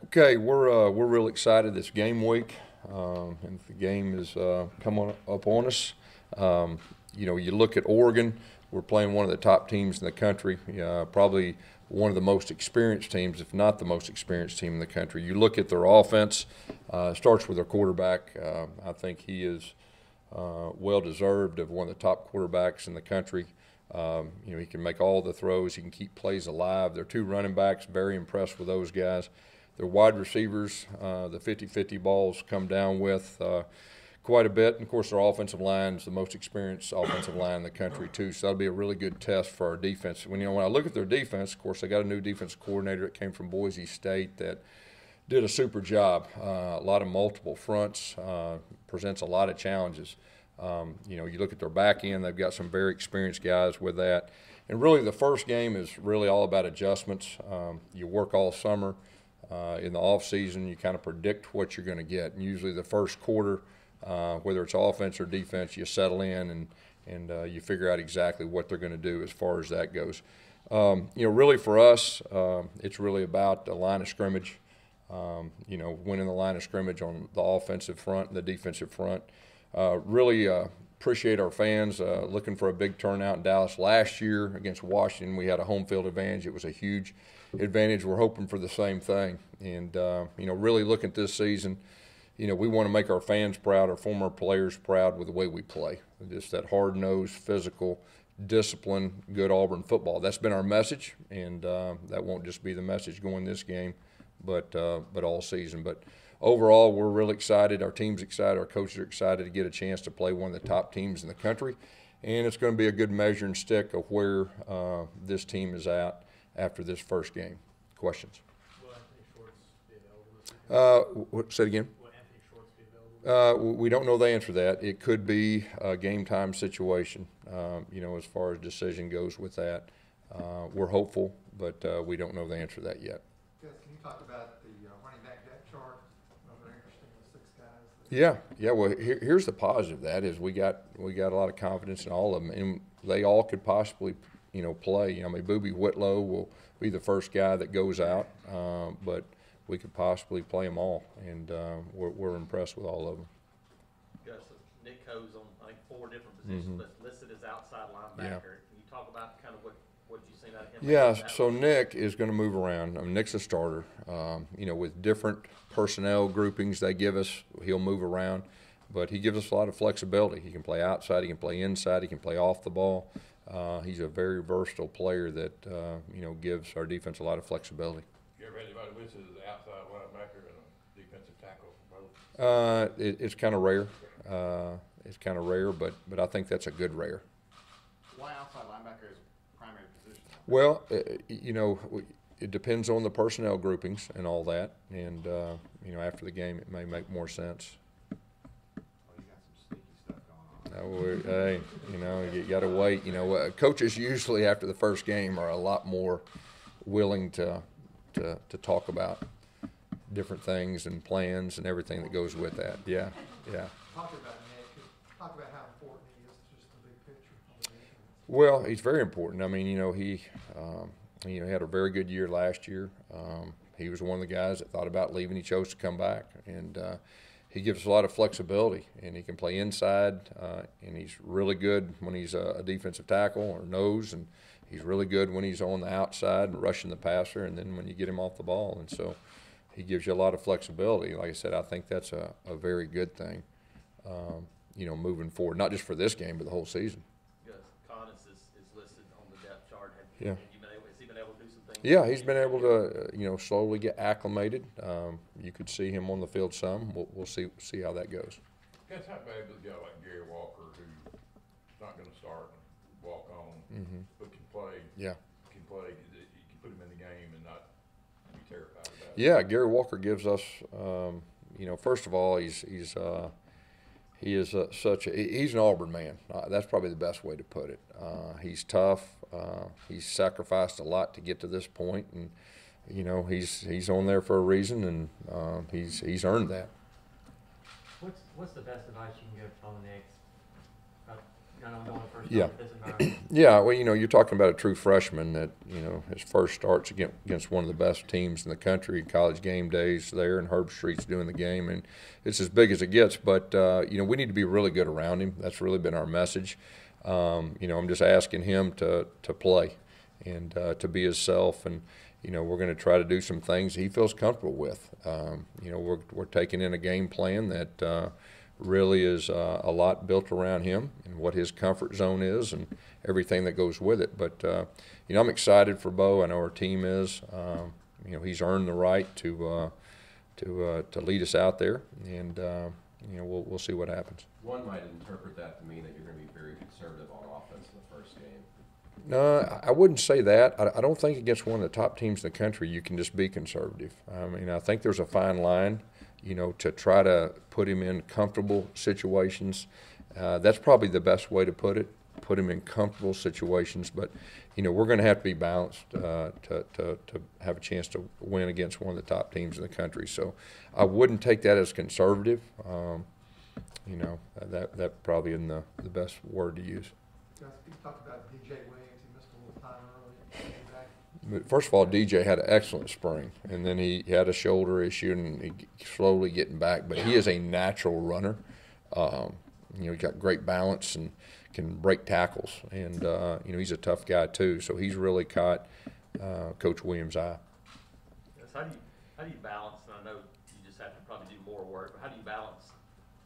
Okay, we're real excited. It's game week, and the game is coming up on us. You look at Oregon. We're playing one of the top teams in the country, probably one of the most experienced teams, if not the most experienced team in the country. You look at their offense. Starts with their quarterback. I think he is well deserved of one of the top quarterbacks in the country. He can make all the throws. He can keep plays alive. Their two running backs, very impressed with those guys. Their wide receivers, the 50-50 balls come down with quite a bit. And, of course, their offensive line is the most experienced offensive line in the country, too. So that'll be a really good test for our defense. When I look at their defense, of course, they got a new defensive coordinator that came from Boise State that did a super job. A lot of multiple fronts, presents a lot of challenges. You look at their back end, they've got some very experienced guys with that. And really the first game is really all about adjustments. You work all summer. In the off season, you kind of predict what you're going to get. And usually the first quarter, whether it's offense or defense, you settle in and you figure out exactly what they're going to do as far as that goes. Really for us, it's really about the line of scrimmage. Winning the line of scrimmage on the offensive front and the defensive front. Really appreciate our fans. Looking for a big turnout in Dallas last year against Washington. We had a home field advantage. It was a huge advantage. We're hoping for the same thing. And, really looking at this season, we want to make our fans proud, our former players proud with the way we play. Just that hard-nosed, physical, disciplined, good Auburn football. That's been our message, and that won't just be the message going this game, but all season. But overall, we're really excited. Our team's excited. Our coaches are excited to get a chance to play one of the top teams in the country. And it's going to be a good measuring stick of where this team is at after this first game. Questions? Will Anthony Schwartz be available this weekend? Say it again. Will Anthony Schwartz be available? We don't know the answer to that. It could be a game time situation, as far as decision goes with that. We're hopeful, but we don't know the answer to that yet. Gus, can you talk about the running back depth chart? Very interesting, the 6 guys. Yeah. Well, here's the positive. That is, we got a lot of confidence in all of them, and they all could possibly, play. Boobie Whitlow will be the first guy that goes out, but we could possibly play them all, and we're impressed with all of them. Gus, Nick Coe's on, I think, 4 different positions, but listed as outside linebacker. Yeah. Can you talk about kind of what you've seen out of him? Yeah, so Nick is going to move around. Nick's a starter. With different personnel groupings they give us, he'll move around. But he gives us a lot of flexibility. He can play outside, he can play inside, he can play off the ball. He's a very versatile player that, gives our defense a lot of flexibility. You ever had anybody listed as an outside linebacker and a defensive tackle for both? It's kind of rare. But I think that's a good rare. Why outside linebacker is primary position? Well, it depends on the personnel groupings and all that. And, after the game, it may make more sense. Well, you got some sneaky stuff going on. Hey, you got to wait. Coaches usually after the first game are a lot more willing to talk about different things and plans and everything that goes with that. Yeah. Talk about Nick. Talk about how important he is to just the big picture on the defense. Well, he's very important. He had a very good year last year. He was one of the guys that thought about leaving. He chose to come back, and he gives us a lot of flexibility, and he can play inside, and he's really good when he's a defensive tackle or nose, and he's really good when he's on the outside rushing the passer, and then when you get him off the ball. And so he gives you a lot of flexibility. Like I said, I think that's a very good thing, moving forward, not just for this game but the whole season. Gus, Connors is listed on the depth chart. Has he been able to do some things? Yeah, he's been able to, slowly get acclimated. You could see him on the field some. We'll see how that goes. Guess how bad does a guy like Gary Walker, who's not going to start and walk on, but can play? Yeah. Can play. You can put him in the game and not be terrified about it. Yeah, Gary Walker gives us, first of all, he's an Auburn man. That's probably the best way to put it. He's tough. He's sacrificed a lot to get to this point, and he's on there for a reason, and he's earned that. What's the best advice you can give Bo Nix about kind of on the first Yeah. time in this environment? Yeah, well, you're talking about a true freshman that, his first starts against one of the best teams in the country. College game days there, and Herb Street's doing the game, and it's as big as it gets. But we need to be really good around him. That's really been our message. I'm just asking him to play and to be himself, and we're going to try to do some things he feels comfortable with. We're taking in a game plan that really is a lot built around him and what his comfort zone is and everything that goes with it. But I'm excited for Bo. I know our team is. He's earned the right to lead us out there, and we'll see what happens. One might interpret that to mean that you're going to be very conservative on offense in the first game. No, I wouldn't say that. I don't think against one of the top teams in the country you can just be conservative. I think there's a fine line, to try to put him in comfortable situations. That's probably the best way to put it, put him in comfortable situations. But, we're going to have to be balanced to have a chance to win against one of the top teams in the country. So I wouldn't take that as conservative. That probably isn't the best word to use. You talked about DJ Williams, he missed a little time early. Came back. But first of all, DJ had an excellent spring, and then he had a shoulder issue, and he's slowly getting back. But he is a natural runner. He's got great balance and can break tackles, and he's a tough guy too. So he's really caught Coach Williams' eye. Yes, how do you balance? And I know you just have to probably do more work, but how do you balance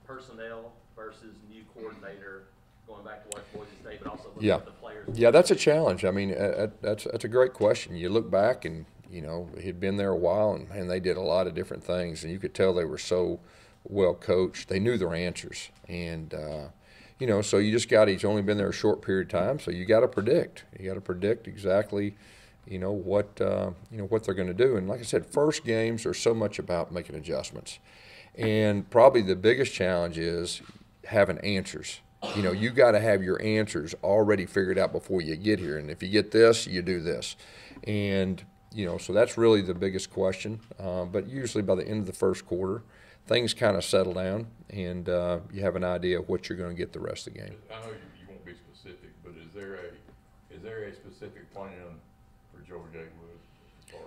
personnel versus new coordinator? Going back to watch Boise State, but also looking at the players. Yeah, that's a challenge. That's a great question. You look back, and he'd been there a while, and man, they did a lot of different things, and you could tell they were so well coached. They knew their answers, and so you just got. He's only been there a short period of time, so you got to predict. You got to predict exactly, what they're going to do. And like I said, first games are so much about making adjustments, and probably the biggest challenge is having answers. You got to have your answers already figured out before you get here. And if you get this, you do this. And, so that's really the biggest question. But usually by the end of the first quarter, things kind of settle down, and you have an idea of what you're going to get the rest of the game. I know you won't be specific, but is there a specific plan for George A. Wood as far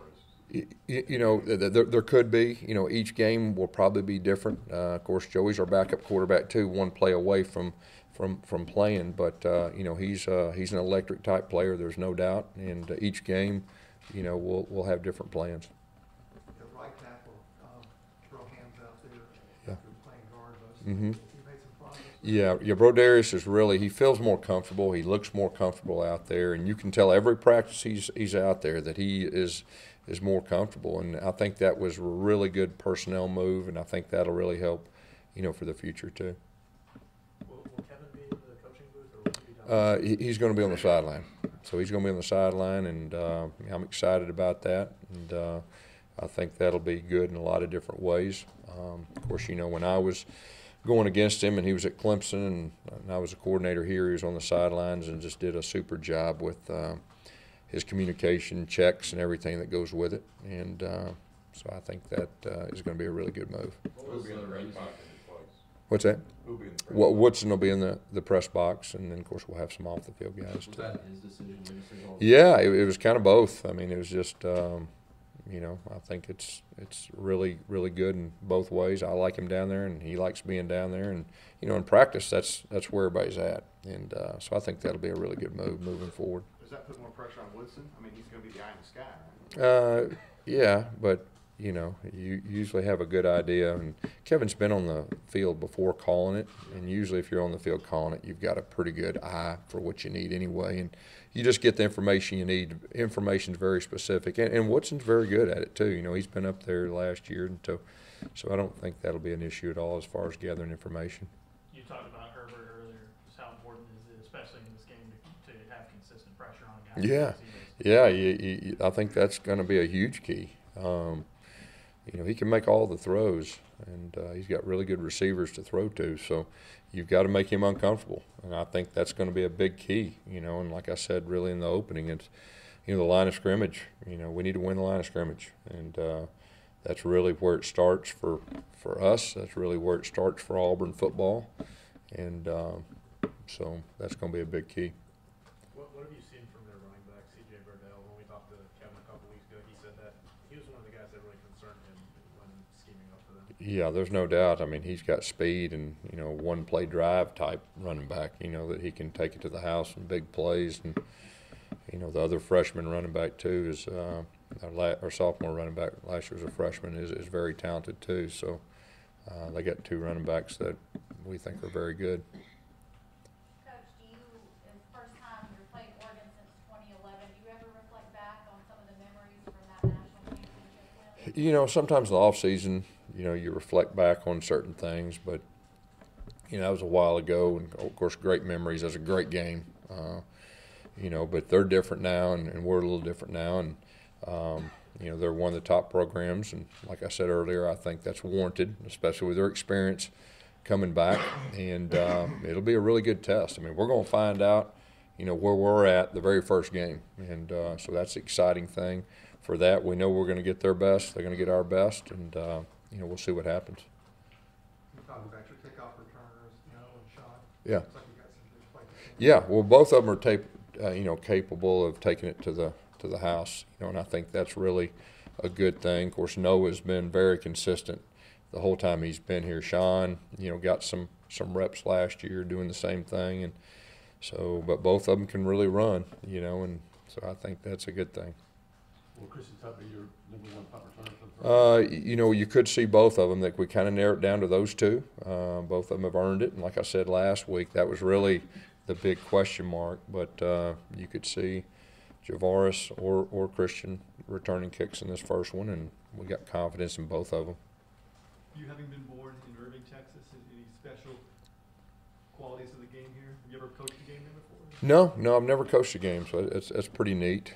as? There could be. Each game will probably be different. Of course, Joey's our backup quarterback too, one play away from playing. But he's an electric type player. There's no doubt. And each game, we'll have different plans. The right tackle, throw hands out there. Yeah. Playing guard most. Mm-hmm. You made some progress. Yeah, Brodarius is really, he feels more comfortable. He looks more comfortable out there, and you can tell every practice he's out there that he is more comfortable. And I think that was a really good personnel move, and I think that'll really help, for the future too. Will Kevin be in the coaching booth, or will he be down? He's going to be on the sideline. So he's going to be on the sideline, and I'm excited about that. And I think that'll be good in a lot of different ways. Of course, when I was going against him and he was at Clemson and I was a coordinator here, he was on the sidelines and just did a super job with his communication, checks, and everything that goes with it. And so I think that is going to be a really good move. Who'll be in the press box in his place? What's that? Who'll be in the press Well, box? Woodson will be in the press box, and then, of course, we'll have some off-the-field guys, Was too. that his decision? Your decision? Yeah, it was kind of both. It was just, I think it's really, really good in both ways. I like him down there, and he likes being down there. And, in practice, that's where everybody's at. And so I think that'll be a really good move moving forward. Does that put more pressure on Woodson? He's going to be the eye in the sky, right? Yeah, but, you usually have a good idea. And Kevin's been on the field before calling it. And usually if you're on the field calling it, you've got a pretty good eye for what you need anyway. And you just get the information you need. Information's very specific. And Woodson's very good at it, too. He's been up there last year. And so I don't think that'll be an issue at all as far as gathering information. You talked about Herbert earlier, just how important is it, especially in this game, to have consistent pressure on guys. Yeah. Yeah, I think that's going to be a huge key. He can make all the throws, and he's got really good receivers to throw to. So you've got to make him uncomfortable, and I think that's going to be a big key. And like I said, really in the opening, it's the line of scrimmage. We need to win the line of scrimmage, and that's really where it starts for us. That's really where it starts for Auburn football, and So that's going to be a big key. What have you seen from their running back, C.J. Verdell? When we talked to Kevin a couple weeks ago, he said that he was one of the guys that really concerned him when scheming up for them. Yeah, there's no doubt. I mean, he's got speed and, one play drive type running back, that he can take it to the house in big plays. And, the other freshman running back too is our sophomore running back, last year was a freshman, is very talented too. So they got 2 running backs that we think are very good. Coach, it's the first time you're playing Oregon since 2011. Do you ever reflect back on some of the memories from that national championship win? Sometimes in the off season, you reflect back on certain things, but that was a while ago, and of course, great memories. That's a great game, but they're different now, and we're a little different now, and they're one of the top programs, and like I said earlier, I think that's warranted, especially with their experience coming back, and it'll be a really good test. I mean, we're going to find out, where we're at the very first game, and so that's the exciting thing. For that, we know we're going to get their best, they're going to get our best, and we'll see what happens. You talk about your kickoff returners, and Sean. Yeah. Looks like you got some big players. Yeah, well, both of them are capable of taking it to the house, and I think that's really a good thing. Of course, Noah's been very consistent the whole time he's been here. Sean, got some reps last year doing the same thing, and so, but both of them can really run, and so I think that's a good thing. Well, Christian Tubby, your number 1 punt returner for the first. You could see both of them. That we kind of narrowed down to those 2. Both of them have earned it, and like I said last week, that was really the big question mark. But you could see Javaris or Christian returning kicks in this first one, and we got confidence in both of them. You having been born in Irving, Texas, any special qualities of the game here? Have you ever coached a game here before? No, I've never coached a game, so it's pretty neat.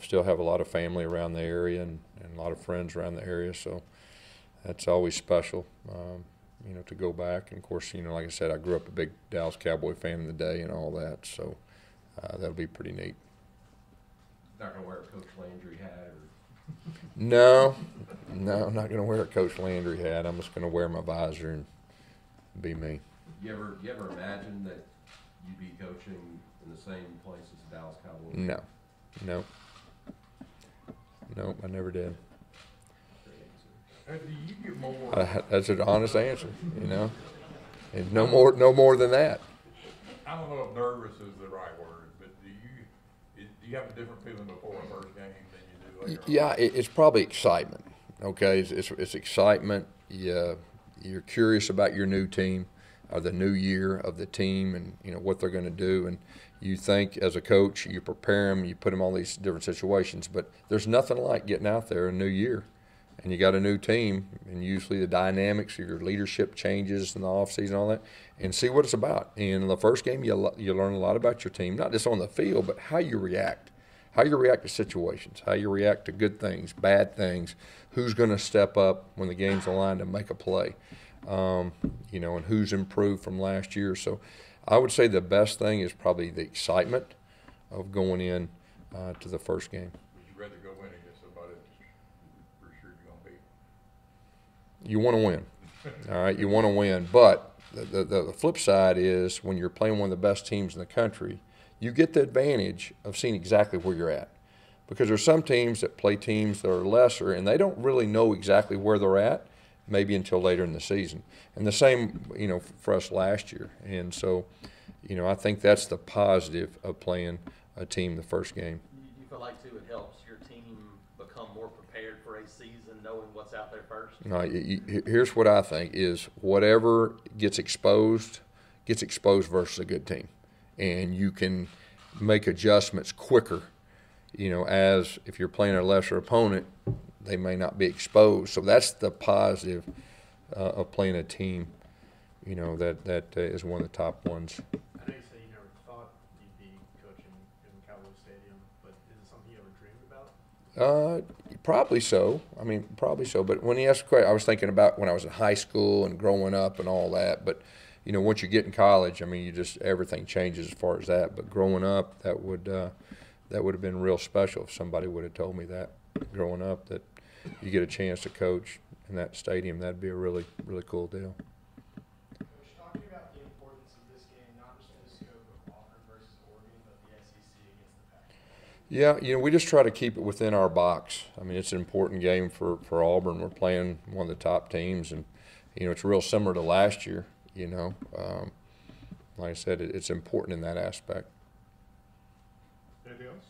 Still have a lot of family around the area and a lot of friends around the area, so that's always special, to go back. And, of course, like I said, I grew up a big Dallas Cowboy fan in the day and all that, so that'll be pretty neat. Not going to wear a Coach Landry hat or? No, I'm not going to wear a Coach Landry hat. I'm just going to wear my visor and be me. You ever imagine that you'd be coaching in the same place as the Dallas Cowboys? No, I never did. Do you get more? That's an honest answer, and no more than that. I don't know if nervous is the right word, but do you have a different feeling before a first game than you do later? Yeah, it's probably excitement. Okay, it's excitement. You're curious about your new team, or the new year of the team, and what they're going to do. And you think as a coach, you prepare them, you put them in all these different situations. But there's nothing like getting out there a new year, and you got a new team, and usually the dynamics of your leadership changes in the offseason and all that, and see what it's about. And in the first game, you learn a lot about your team, not just on the field, but how you react to situations, how you react to good things, bad things, who's going to step up when the game's on the line to make a play, and who's improved from last year. So I would say the best thing is probably the excitement of going in to the first game. Would you rather go win against somebody that's pretty sure you're going to beat? You want to win, all right? You want to win, but the flip side is when you're playing one of the best teams in the country, you get the advantage of seeing exactly where you're at. Because there's some teams that play teams that are lesser, and they don't really know exactly where they're at, maybe until later in the season. And the same, for us last year. And so, I think that's the positive of playing a team the first game. You feel like, too, it helps your team become more prepared for a season, knowing what's out there first? No, here's what I think is whatever gets exposed versus a good team. And you can make adjustments quicker, as if you're playing a lesser opponent, they may not be exposed. So that's the positive of playing a team, that is one of the top ones. I know you say you never thought you'd be coaching in Cowboy Stadium, but is it something you ever dreamed about? Probably so. Probably so. But when he asked the question, I was thinking about when I was in high school and growing up and all that. But once you get in college, you just everything changes as far as that. But growing up, that would have been real special if somebody would have told me that growing up, that you get a chance to coach in that stadium. That'd be a really, really cool deal. Coach, talking about the importance of this game Yeah, we just try to keep it within our box. I mean, it's an important game for Auburn. We're playing one of the top teams, and it's real similar to last year. Like I said, it's important in that aspect. Anything else?